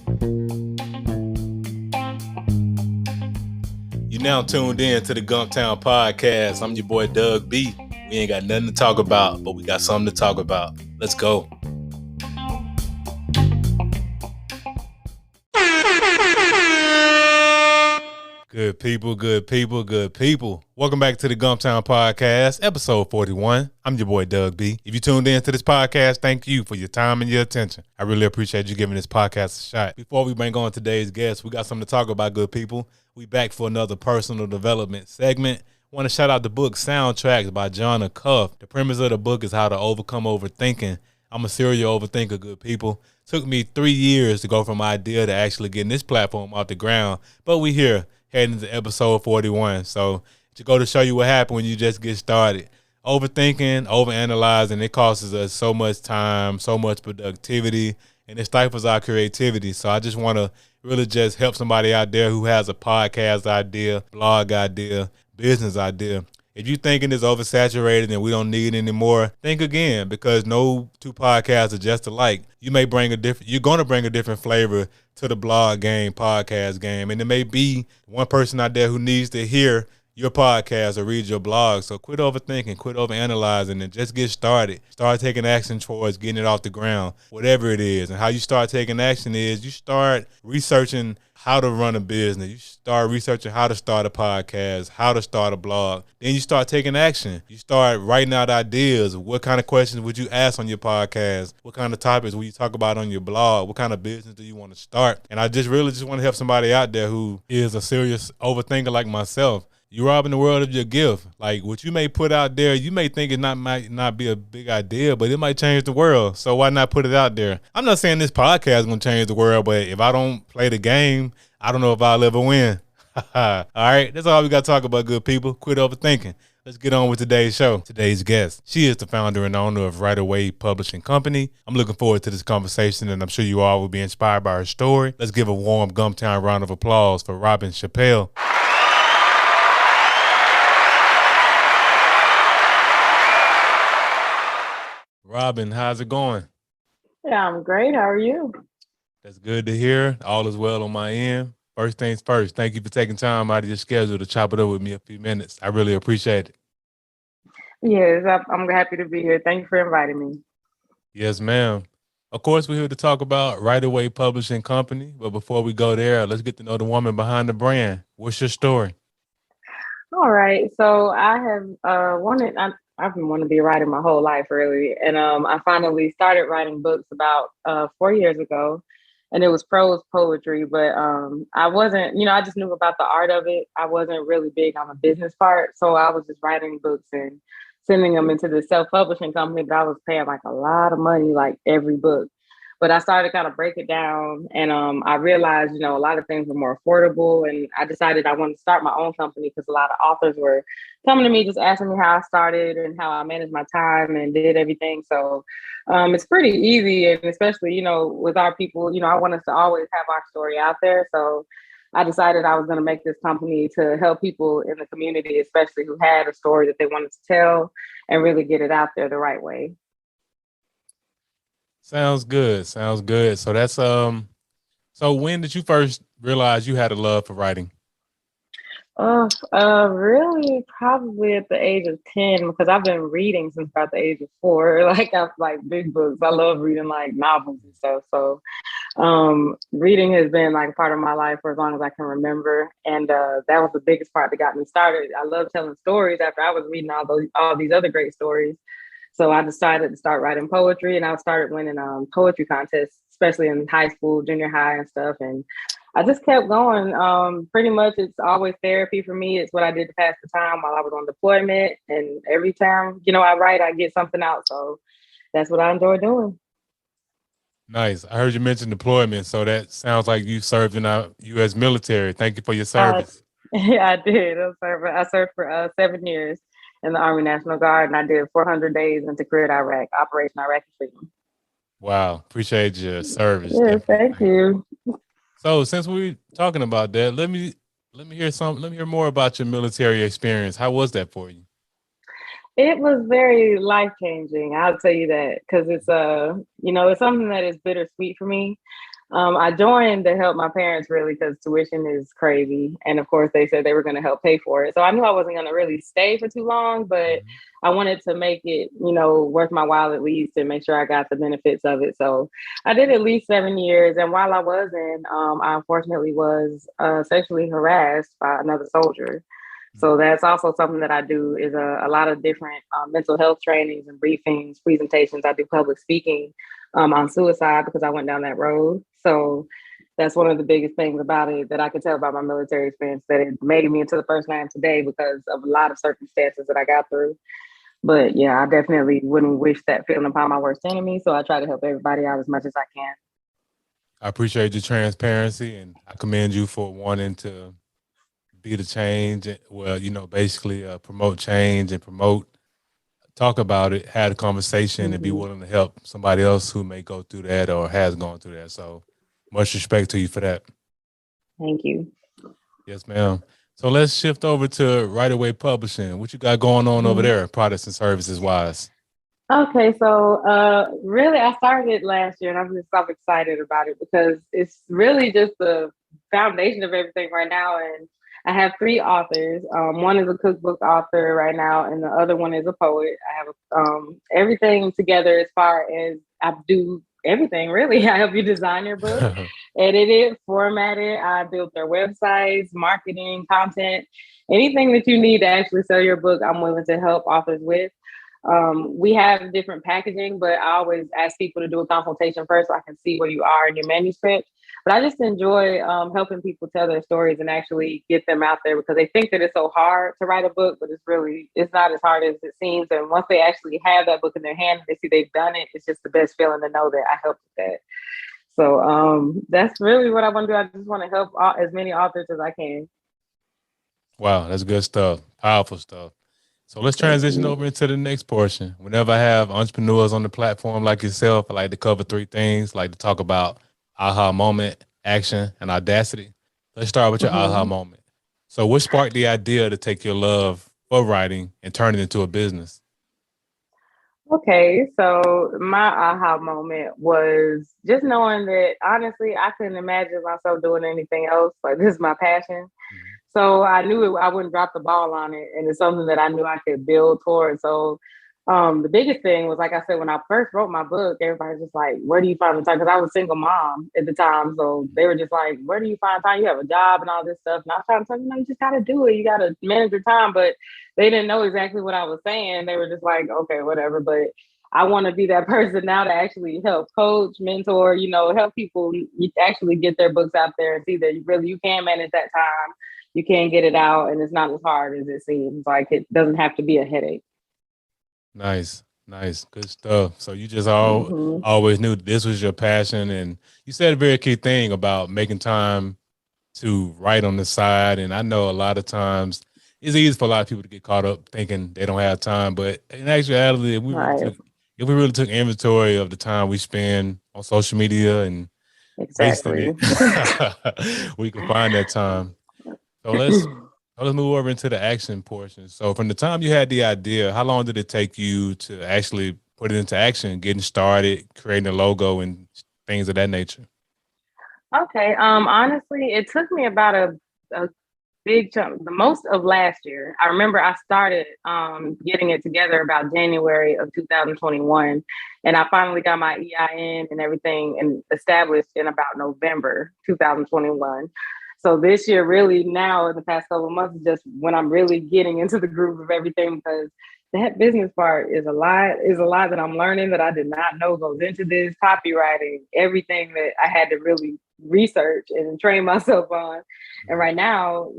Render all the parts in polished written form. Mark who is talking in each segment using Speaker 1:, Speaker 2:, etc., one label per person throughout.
Speaker 1: You now tuned in to the Gumptown Podcast. I'm your boy Doug B. We ain't got nothing to talk about, but we got something to talk about. Let's go. Good people, good people, good people. Welcome back to the Gumptown Podcast, episode 41. I'm your boy Doug B. If you tuned in to this podcast, thank you for your time and your attention. I really appreciate you giving this podcast a shot. Before we bring on today's guest, we got something to talk about, good people. We back for another personal development segment. Want to shout out the book Soundtracks by John Cuff. The premise of the book is how to overcome overthinking. I'm a serial overthinker, good people. Took me 3 years to go from idea to actually getting this platform off the ground, but we here heading into episode 41. So to go to show you what happened when you just get started. Overthinking, overanalyzing, it costs us so much time, so much productivity, and it stifles our creativity. So I just want to really just help somebody out there who has a podcast idea, blog idea, business idea. If you're thinking it's oversaturated and we don't need it anymore, think again, because no two podcasts are just alike. You're going to bring a different flavor to the blog game, podcast game. And it may be one person out there who needs to hear your podcast or read your blog. So quit overthinking, quit overanalyzing, and just get started. Start taking action towards getting it off the ground, whatever it is. And how you start taking action is you start researching how to run a business. You start researching how to start a podcast, how to start a blog. Then you start taking action. You start writing out ideas. What kind of questions would you ask on your podcast? What kind of topics will you talk about on your blog? What kind of business do you want to start? And I just really want to help somebody out there who is a serious overthinker like myself. You're robbing the world of your gift. Like what you may put out there, you may think might not be a big idea, but it might change the world. So why not put it out there? I'm not saying this podcast is going to change the world, but if I don't play the game, I don't know if I'll ever win. All right, that's all we got to talk about, good people. Quit overthinking. Let's get on with today's show. Today's guest, she is the founder and owner of Right Away Publishing Company. I'm looking forward to this conversation, and I'm sure you all will be inspired by her story. Let's give a warm Gumptown round of applause for Robin Chappell. Robin, how's it going?
Speaker 2: Yeah, I'm great. How are you?
Speaker 1: That's good to hear. All is well on my end. First things first, thank you for taking time out of your schedule to chop it up with me a few minutes. I really appreciate it.
Speaker 2: Yes, I'm happy to be here. Thank you for inviting me.
Speaker 1: Yes, ma'am. Of course, we're here to talk about Right Away Publishing Company. But before we go there, let's get to know the woman behind the brand. What's your story?
Speaker 2: All right. So I have I've been wanting to be a writer my whole life, really. And I finally started writing books about 4 years ago. And it was prose poetry, but I wasn't, I just knew about the art of it. I wasn't really big on the business part. So I was just writing books and sending them into the self-publishing company, but I was paying like a lot of money, like every book. But I started to kind of break it down, and I realized, a lot of things were more affordable, and I decided I wanted to start my own company because a lot of authors were coming to me just asking me how I started and how I managed my time and did everything. So it's pretty easy, and especially, with our people, I want us to always have our story out there. So I decided I was going to make this company to help people in the community, especially who had a story that they wanted to tell, and really get it out there the right way.
Speaker 1: Sounds good. Sounds good. So that's so when did you first realize you had a love for writing?
Speaker 2: Really, probably at the age of 10, because I've been reading since about the age of 4. Like I've like big books. I love reading like novels and stuff. So reading has been like part of my life for as long as I can remember. And that was the biggest part that got me started. I love telling stories after I was reading all these other great stories. So I decided to start writing poetry, and I started winning poetry contests, especially in high school, junior high and stuff. And I just kept going. Pretty much it's always therapy for me. It's what I did to pass the time while I was on deployment. And every time, I write, I get something out. So that's what I enjoy doing.
Speaker 1: Nice. I heard you mention deployment. So that sounds like you served in our U.S. military. Thank you for your service.
Speaker 2: Yeah, I did. I served for 7 years in the Army National Guard, and I did 400 days into Grid Iraq, Operation Iraqi Freedom.
Speaker 1: Wow. Appreciate your service.
Speaker 2: Yeah, thank you.
Speaker 1: So since we're talking about that, let me hear more about your military experience. How was that for you?
Speaker 2: It was very life-changing. I'll tell you that, because it's it's something that is bittersweet for me. I joined to help my parents really because tuition is crazy. And of course, they said they were going to help pay for it. So I knew I wasn't going to really stay for too long, but
Speaker 1: Mhm.
Speaker 2: I wanted to make it, you know, worth my while at least and make sure I got the benefits of it. So I did at least 7 years. And while I was in, I unfortunately was sexually harassed by another soldier. So that's also something that I do is a lot of different mental health trainings and briefings, presentations. I do public speaking on suicide because I went down that road. So that's one of the biggest things about it that I can tell about my military experience that it made me into the person I am today because of a lot of circumstances that I got through. But yeah, I definitely wouldn't wish that feeling upon my worst enemy. So I try to help everybody out as much as I can.
Speaker 1: I appreciate your transparency, and I commend you for wanting to be the change. Well, basically promote change and talk about it, have a conversation, and be
Speaker 2: Mm-hmm.
Speaker 1: willing to help somebody else who may go through that or has gone through that. So much respect to you for that.
Speaker 2: Thank you.
Speaker 1: Yes, ma'am. So let's shift over to Right Away Publishing. What you got going on over
Speaker 2: Mm-hmm.
Speaker 1: there, products and services wise?
Speaker 2: Okay, so really, I started it last year, and I'm just so excited about it because it's really just the foundation of everything right now. And I have three authors. One is a cookbook author right now, and the other one is a poet. I have everything together as far as I do everything. Really, I help you design your book, edit it, format it. I build their websites, marketing, content, anything that you need to actually sell your book. I'm willing to help authors with. We have different packaging, but I always ask people to do a consultation first so I can see where you are in your manuscript. But I just enjoy helping people tell their stories and actually get them out there because they think that it's so hard to write a book, but it's not as hard as it seems. And once they actually have that book in their hand, they see they've done it. It's just the best feeling to know that I helped with that. So that's really what I want to do. I just want to help as many authors as I can.
Speaker 1: Wow, that's good stuff. Powerful stuff. So let's
Speaker 2: Thank
Speaker 1: transition
Speaker 2: you.
Speaker 1: over into the next portion. Whenever I have entrepreneurs on the platform like yourself, I like to cover three things. I like to talk about aha moment, action, and audacity. Let's start with your aha
Speaker 2: Mm-hmm.
Speaker 1: moment. So what sparked the idea to take your love for writing and turn it into a business?
Speaker 2: Okay, so my aha moment was just knowing that honestly, I couldn't imagine myself doing anything else. Like this is my passion.
Speaker 1: Mhm.
Speaker 2: So I knew I wouldn't drop the ball on it, and it's something that I knew I could build towards. So the biggest thing was, like I said, when I first wrote my book, everybody's just like, "Where do you find the time?" Because I was a single mom at the time, so they were just like, "Where do you find time? You have a job and all this stuff." And I was trying to tell them, "No, you just got to do it. You got to manage your time." But they didn't know exactly what I was saying. They were just like, "Okay, whatever." But I want to be that person now to actually help coach, mentor, help people actually get their books out there and see that you can manage that time, you can get it out, and it's not as hard as it seems. Like it doesn't have to be a headache.
Speaker 1: Nice, nice, good stuff. So you just
Speaker 2: Hmm.
Speaker 1: always knew this was your passion, and you said a very key thing about making time to write on the side. And I know a lot of times it's easy for a lot of people to get caught up thinking they don't have time, but in actuality,
Speaker 2: Right.
Speaker 1: if we really took inventory of the time we spend on social media and wasting
Speaker 2: Exactly.
Speaker 1: it, we can find that time. So let's move over into the action portion. So from the time you had the idea, how long did it take you to actually put it into action, getting started, creating a logo and things of that nature?
Speaker 2: Okay. Honestly, it took me about a big chunk, the most of last year. I remember I started getting it together about January of 2021, and I finally got my EIN and everything and established in about November 2021. So this year, really now in the past couple of months, is just when I'm really getting into the groove of everything because that business part is a lot that I'm learning that I did not know goes into this copywriting, everything that I had to really research and train myself on. And right now,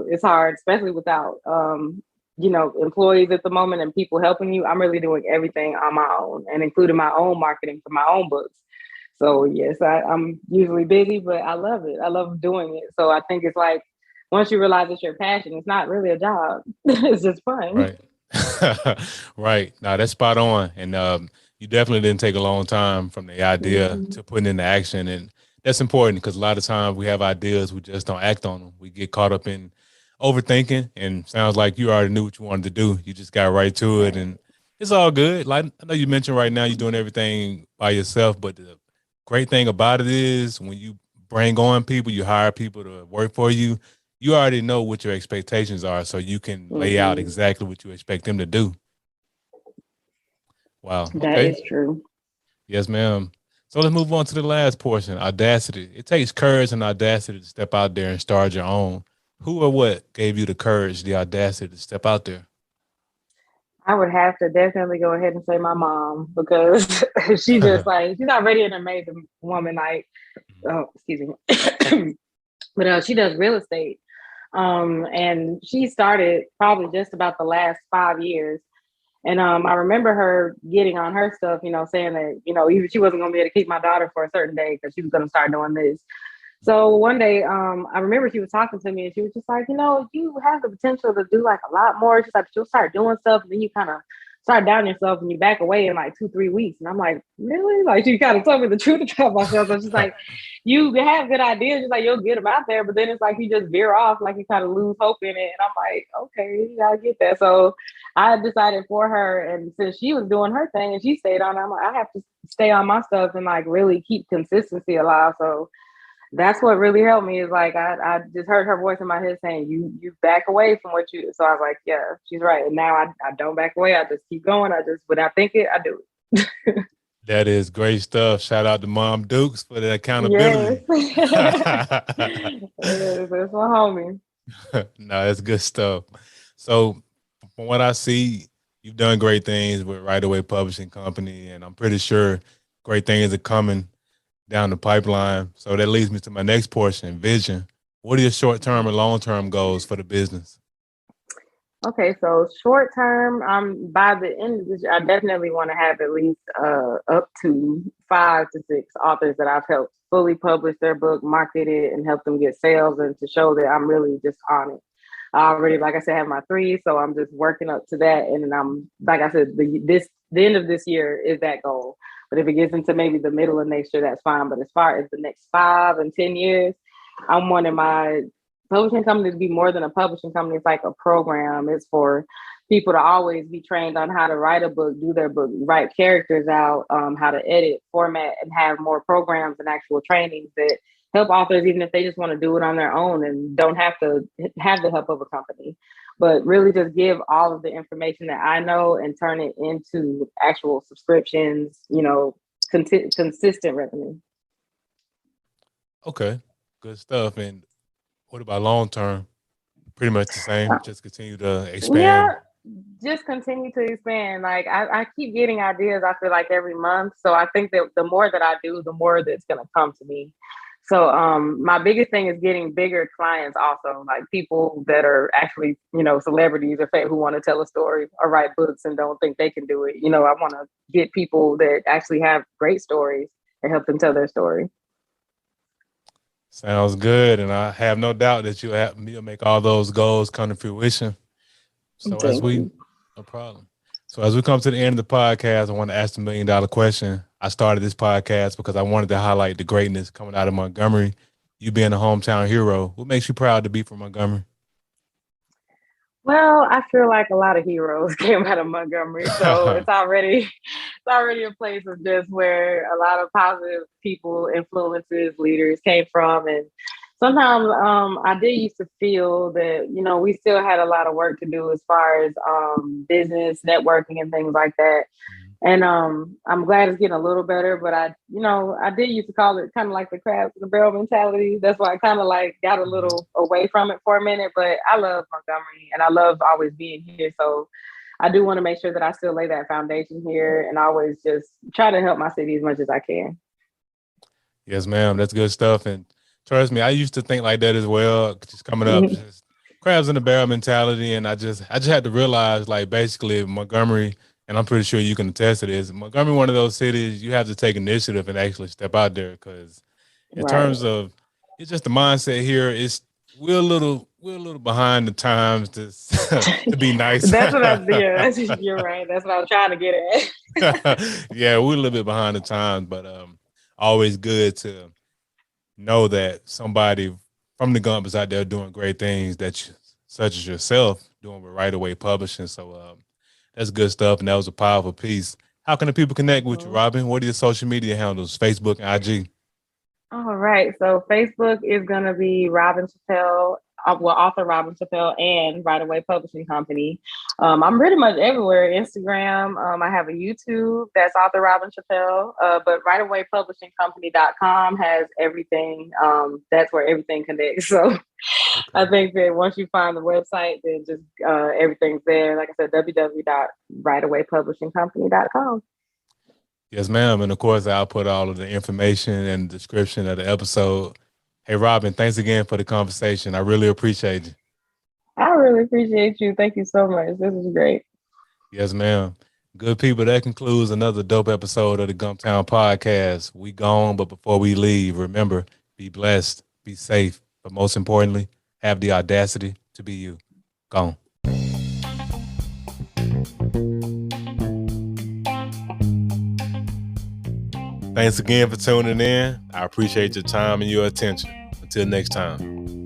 Speaker 2: it's hard, especially without, employees at the moment and people helping you. I'm really doing everything on my own and including my own marketing for my own books. So yes, I'm usually busy, but I love it. I love doing it. So I think it's like once you realize it's your passion, it's not really a job. It's just fun.
Speaker 1: Right. Right. Now that's spot on. And you definitely didn't take a long time from the idea
Speaker 2: Mhm.
Speaker 1: to putting into action. And that's important because a lot of times we have ideas, we just don't act on them. We get caught up in overthinking, and sounds like you already knew what you wanted to do. You just got right to it,
Speaker 2: Right.
Speaker 1: and it's all good. Like I know you mentioned right now you're doing everything by yourself, but the great thing about it is when you bring on people, you hire people to work for you, you already know what your expectations are, so you can lay out
Speaker 2: Hmm.
Speaker 1: exactly what you expect them to do. Wow.
Speaker 2: That
Speaker 1: Okay.
Speaker 2: is true.
Speaker 1: Yes, ma'am. So let's move on to the last portion, audacity. It takes courage and audacity to step out there and start your own. Who or what gave you the courage, the audacity to step out there?
Speaker 2: I would have to definitely go ahead and say my mom because she just like she's already an amazing woman. Like, oh, excuse me, but she does real estate. And she started probably just about the last 5 years. And I remember her getting on her stuff, saying that, even she wasn't going to be able to keep my daughter for a certain day because she was going to start doing this. So one day, I remember she was talking to me and she was just like, you have the potential to do like a lot more. She's like, you'll start doing stuff and then you kind of start down yourself and you back away in like 2, 3 weeks. And I'm like, really? Like she kind of told me the truth about myself. So she's like, you have good ideas. She's like, you'll get them out there, but then it's like you just veer off, like you kind of lose hope in it. And I'm like, okay, I get that. So I decided for her, and since she was doing her thing and she stayed on, I'm like, I have to stay on my stuff and like really keep consistency alive. So that's what really helped me is like I just heard her voice in my head saying you back away from what you, so I was like, yeah, she's right. And now I don't back away. I just keep going. I just, when I think it, I do it.
Speaker 1: That is great stuff. Shout out to Mom Dukes for the
Speaker 2: Yes.
Speaker 1: accountability.
Speaker 2: Yes, that's my homie.
Speaker 1: No, that's good stuff. So, from what I see, you've done great things with Right Away Publishing Company, and I'm pretty sure great things are coming down the pipeline. So that leads me to my next portion, vision. What are your short term and long term goals for the business?
Speaker 2: Okay, so short term, by the end of this year, I definitely want to have at least up to 5 to 6 authors that I've helped fully publish their book, market it, and help them get sales, and to show that I'm really just on it. I already, like I said, have my three, so I'm just working up to that, and then I'm, like I said, the end of this year is that goal. But if it gets into maybe the middle of next year, that's fine. But as far as the next 5 and 10 years, I'm wanting my publishing company to be more than a publishing company. It's like a program. It's for people to always be trained on how to write a book, do their book, write characters out, how to edit, format, and have more programs and actual trainings that help authors, even if they just want to do it on their own and don't have to have the help of a company. But really just give all of the information that I know and turn it into actual subscriptions, consistent revenue.
Speaker 1: Okay, good stuff. And what about long term? Pretty much the same. Just continue to expand.
Speaker 2: Yeah, just continue to expand. Like I keep getting ideas, I feel like every month. So I think that the more that I do, the more that's gonna come to me. So my biggest thing is getting bigger clients also, like people that are actually, celebrities or who want to tell a story or write books and don't think they can do it. I want to get people that actually have great stories and help them tell their story.
Speaker 1: Sounds good, and I have no doubt that you'll make all those goals come to fruition. So as
Speaker 2: Thank
Speaker 1: we,
Speaker 2: you.
Speaker 1: no problem. So as we come to the end of the podcast, I want to ask the $1 million question. I started this podcast because I wanted to highlight the greatness coming out of Montgomery. You being a hometown hero, what makes you proud to be from Montgomery?
Speaker 2: Well, I feel like a lot of heroes came out of Montgomery, so it's already a place of just where a lot of positive people, influences, leaders came from. And sometimes I did used to feel that, we still had a lot of work to do as far as business, networking, and things like that. And I'm glad it's getting a little better, but I did used to call it kind of like the crabs in the barrel mentality. That's why I kind of like got a little away from it for a minute. But I love Montgomery and I love always being here. So I do want to make sure that I still lay that foundation here and always just try to help my city as much as I can.
Speaker 1: Yes, ma'am. That's good stuff. And trust me, I used to think like that as well. Just coming up, just crabs in the barrel mentality. And I just had to realize, like, basically Montgomery, and I'm pretty sure you can attest to this. Montgomery, one of those cities you have to take initiative and actually step out there because, in
Speaker 2: Right.
Speaker 1: terms of, it's just the mindset here. It's we're a little behind the times to to be nice.
Speaker 2: That's what yeah, you're right. That's what I was trying to get
Speaker 1: Yeah, we're a little bit behind the times, but always good to know that somebody from the Gump is out there doing great things such as yourself doing with Right Away Publishing. So that's good stuff, and that was a powerful piece. How can the people connect with you,
Speaker 2: Mhm.
Speaker 1: Robin? What are your social media handles? Facebook and IG.
Speaker 2: All right. So Facebook is going to be Robin Chappell, author Robin Chappell and Right Away Publishing Company. I'm pretty much everywhere. Instagram. I have a YouTube that's author Robin Chappell, but Right Away Publishing Company.com has everything. That's where everything connects. So I
Speaker 1: Okay.
Speaker 2: think that once you find the website, then just everything's there. Like I said, www.rightawaypublishingcompany.com.
Speaker 1: Yes, ma'am. And of course, I'll put all of the information and description of the episode. Hey, Robin, thanks again for the conversation. I really appreciate you.
Speaker 2: I really appreciate you. Thank you so much. This is great.
Speaker 1: Yes, ma'am. Good people, that concludes another dope episode of the Gumptown Podcast. We gone, but before we leave, remember, be blessed, be safe, but most importantly, have the audacity to be you. Gone. Thanks again for tuning in. I appreciate your time and your attention. Until next time.